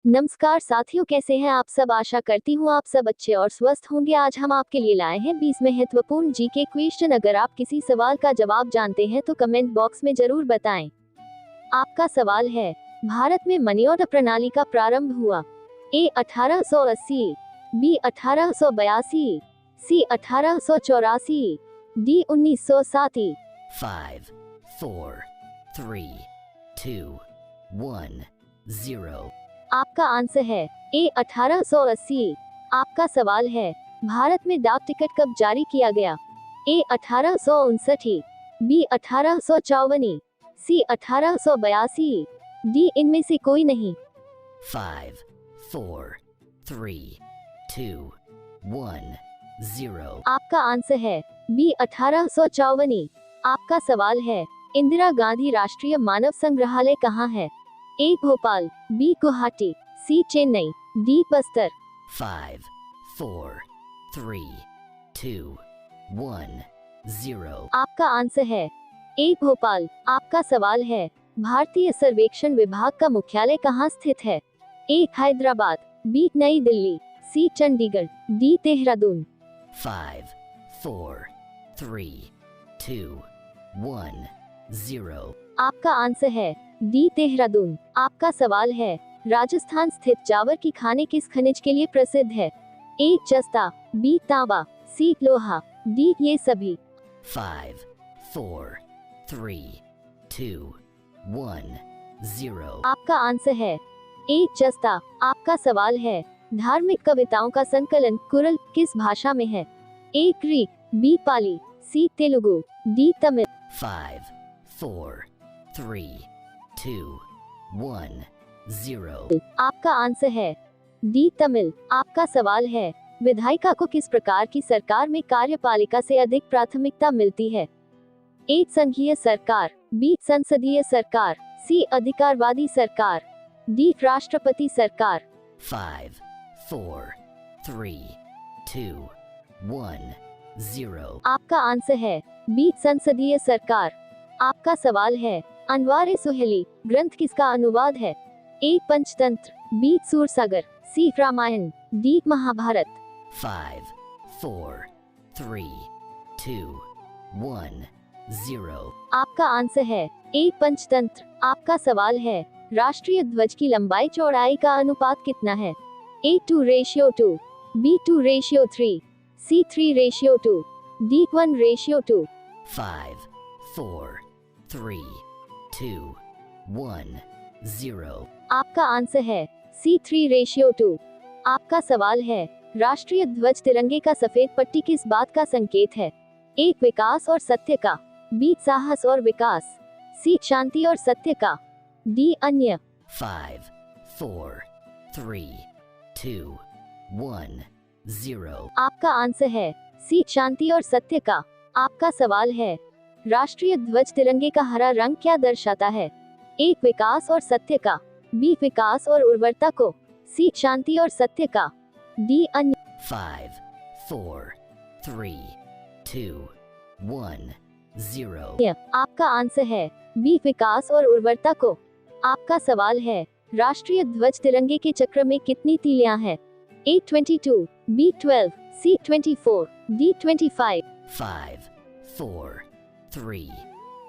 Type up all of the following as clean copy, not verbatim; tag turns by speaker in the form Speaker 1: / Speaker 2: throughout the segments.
Speaker 1: नमस्कार साथियों, कैसे हैं आप सब। आशा करती हूँ आप सब अच्छे और स्वस्थ होंगे। आज हम आपके लिए लाए हैं 20 महत्वपूर्ण जीके क्वेश्चन। अगर आप किसी सवाल का जवाब जानते हैं तो कमेंट बॉक्स में जरूर बताएं। आपका सवाल है, भारत में मनी ऑर्डर प्रणाली का प्रारंभ हुआ। ए 1880, बी 1882, सी 1884, डी 1907।
Speaker 2: 5, 4, 3, 2, 1, 0.
Speaker 1: आपका आंसर है ए 1880। आपका सवाल है, भारत में डाक टिकट कब जारी किया गया। ए 1859, बी 1854, सी 1882, डी इनमें से कोई नहीं।
Speaker 2: 5, 4, 3, 2, 1, 0.
Speaker 1: आपका आंसर है बी 1854। आपका सवाल है, इंदिरा गांधी राष्ट्रीय मानव संग्रहालय कहाँ है। ए भोपाल, बी गुवाहाटी, सी चेन्नई, डी बस्तर।
Speaker 2: 5, 4, 3, 2, 1, 0.
Speaker 1: आपका आंसर है ए भोपाल। आपका सवाल है, भारतीय सर्वेक्षण विभाग का मुख्यालय कहाँ स्थित है। ए हैदराबाद, बी नई दिल्ली, सी चंडीगढ़, डी देहरादून।
Speaker 2: 5, 4, 3, 2, 1, 0.
Speaker 1: आपका आंसर है डी देहरादून। आपका सवाल है, राजस्थान स्थित जावर की खाने किस खनिज के लिए प्रसिद्ध है। ए जस्ता, बी तांबा, सी लोहा, डी ये सभी।
Speaker 2: 5, 4, 3, 2, 1, 0.
Speaker 1: आपका आंसर है ए जस्ता। आपका सवाल है, धार्मिक कविताओं का संकलन कुरल किस भाषा में है। ए ग्रीक, बी पाली, सी तेलुगु, डी तमिल।
Speaker 2: 5, 4, 3, 2, 1, 0.
Speaker 1: आपका आंसर है डी तमिल। आपका सवाल है, विधायिका को किस प्रकार की सरकार में कार्यपालिका से अधिक प्राथमिकता मिलती है। ए संघीय सरकार, बी संसदीय सरकार, सी अधिकारवादी सरकार, डी राष्ट्रपति सरकार।
Speaker 2: 5, 4, 3, 2, 1, 0.
Speaker 1: आपका आंसर है बी संसदीय सरकार। आपका सवाल है, अनवार सुहेली ग्रंथ किसका अनुवाद है। ए पंचतंत्र, बी सूरसागर, सी रामायण, डी महाभारत।
Speaker 2: 5, 4, 3, 2, 1, 0.
Speaker 1: आपका आंसर है ए पंचतंत्र। आपका सवाल है, राष्ट्रीय ध्वज की लंबाई चौड़ाई का अनुपात कितना है। ए 2:2, बी 2:3, सी 3:2, डी 1:2।
Speaker 2: 5, 4, 3, 2, 1, 0.
Speaker 1: आपका आंसर है सी 3:2। आपका सवाल है, राष्ट्रीय ध्वज तिरंगे का सफेद पट्टी किस बात का संकेत है। ए विकास और सत्य का, बी साहस और विकास, सी शांति और सत्य का, डी अन्य।
Speaker 2: 5, 4, 3, 2, 1, 0.
Speaker 1: आपका आंसर है सी शांति और सत्य का। आपका सवाल है, राष्ट्रीय ध्वज तिरंगे का हरा रंग क्या दर्शाता है। ए विकास और सत्य का, बी विकास और उर्वरता को, सी शांति और सत्य का, डी अन्य।
Speaker 2: 5, 4, 3, 2, 1, 0.
Speaker 1: आपका आंसर है बी विकास और उर्वरता को। आपका सवाल है, राष्ट्रीय ध्वज तिरंगे के चक्र में कितनी तीलियां हैं। ए 22, बी 12, सी 24, डी 25।
Speaker 2: 5, 4, 3,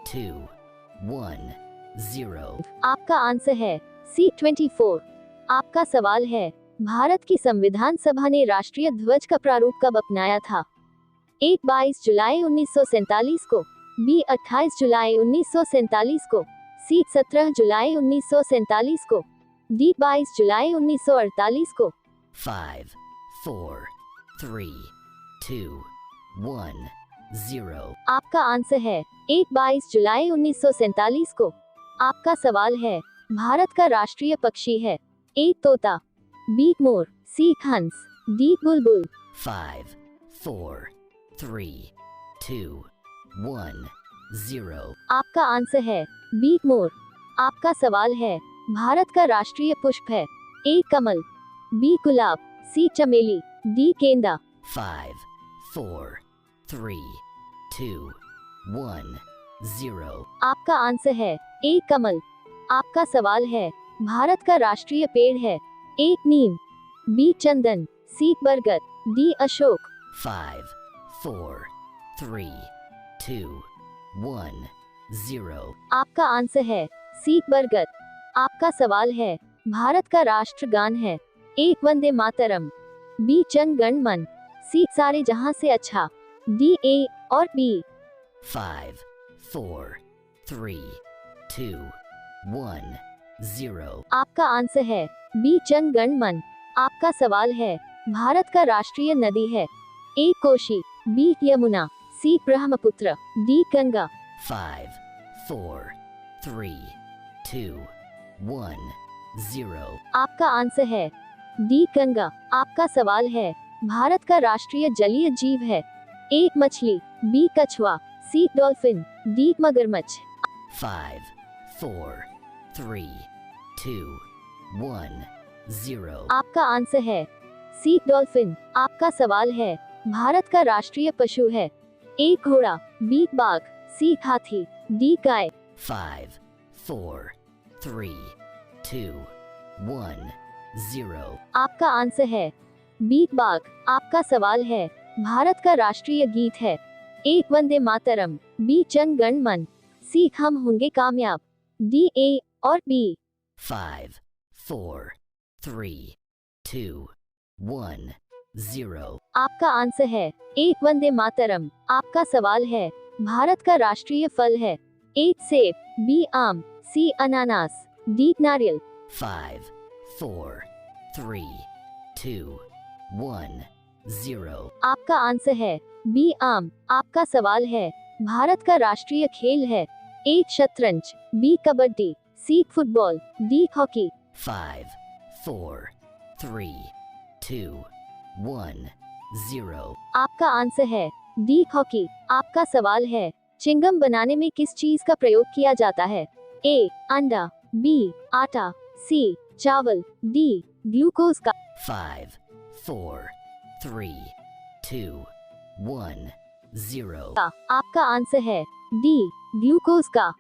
Speaker 2: 2, 1, 0.
Speaker 1: आपका आंसर है सी 24। आपका सवाल है, भारत की संविधान सभा ने राष्ट्रीय ध्वज का प्रारूप कब अपनाया था। ए 22 जुलाई 1947 को, बी 28 जुलाई 1947 को, सी 17 जुलाई 1947 को, डी 22 जुलाई 1948 को।
Speaker 2: 5, 4, 3, 2, 1, 0.
Speaker 1: आपका आंसर है ए 22 जुलाई 1947 को। आपका सवाल है, भारत का राष्ट्रीय पक्षी है। ए तोता, बी मोर, सी हंस, डी बुलबुल।
Speaker 2: 5, 4, 3, 2, 1, 0.
Speaker 1: आपका आंसर है बी मोर। आपका सवाल है, भारत का राष्ट्रीय पुष्प है। ए कमल, बी गुलाब, सी चमेली, डी गेंदा।
Speaker 2: 5, 4, 3, 2, 1, 0.
Speaker 1: आपका आंसर है ए कमल। आपका सवाल है, भारत का राष्ट्रीय पेड़ है। A Neem, B Chandan, C बरगद, D अशोक।
Speaker 2: 5, 4, 3, 2, 1, 0.
Speaker 1: आपका आंसर है C बरगद। आपका सवाल है, भारत का राष्ट्रगान है A वंदे मातरम, B जन गण मन, C सारे जहां से अच्छा, D A और B।
Speaker 2: 5, 4, 3, 2, 1, 0.
Speaker 1: आपका आंसर है B जन गण मन। आपका सवाल है, भारत का राष्ट्रीय नदी है A Koshi, B Yamuna, C Brahmaputra, D Ganga.
Speaker 2: 5, 4, 3, 2, 1, 0.
Speaker 1: आपका आंसर है D गंगा। आपका सवाल है, भारत का राष्ट्रीय जलीय जीव है A मछली, B कछुआ, C डॉल्फिन, D मगरमच्छ।
Speaker 2: 5, 4, 3, 2, 1, 0.
Speaker 1: आपका आंसर है C डॉल्फिन। आपका सवाल है, भारत का राष्ट्रीय पशु है A घोड़ा, B बाघ, C हाथी, D गाय।
Speaker 2: 5, 4, 3, 2, 1, 0.
Speaker 1: आपका आंसर है B बाघ। आपका सवाल है, भारत का राष्ट्रीय गीत है A वंदे मातरम, B जन गण मन, C हम होंगे कामयाब, D A और B।
Speaker 2: 5, 4, 3, 2, 1, 0.
Speaker 1: आपका आंसर है A वंदे मातरम। आपका सवाल है, भारत का राष्ट्रीय फल है A सेब, B आम, C अनानास, D नारियल।
Speaker 2: 5, 4, 3, 2, 1, 0.
Speaker 1: आपका आंसर है B आम। आपका सवाल है, भारत का राष्ट्रीय खेल है A शतरंज, B kabaddi, C football, D hockey.
Speaker 2: 5, 4, 3, 2, 1, 0.
Speaker 1: आपका आंसर है D हॉकी। आपका सवाल है, चिंगम बनाने में किस चीज का प्रयोग किया जाता है A अंडा, B आटा, C चावल, D ग्लूकोज का।
Speaker 2: 5, 4, 3, 2, 1, 0.
Speaker 1: आपका आंसर है D ग्लूकोज का।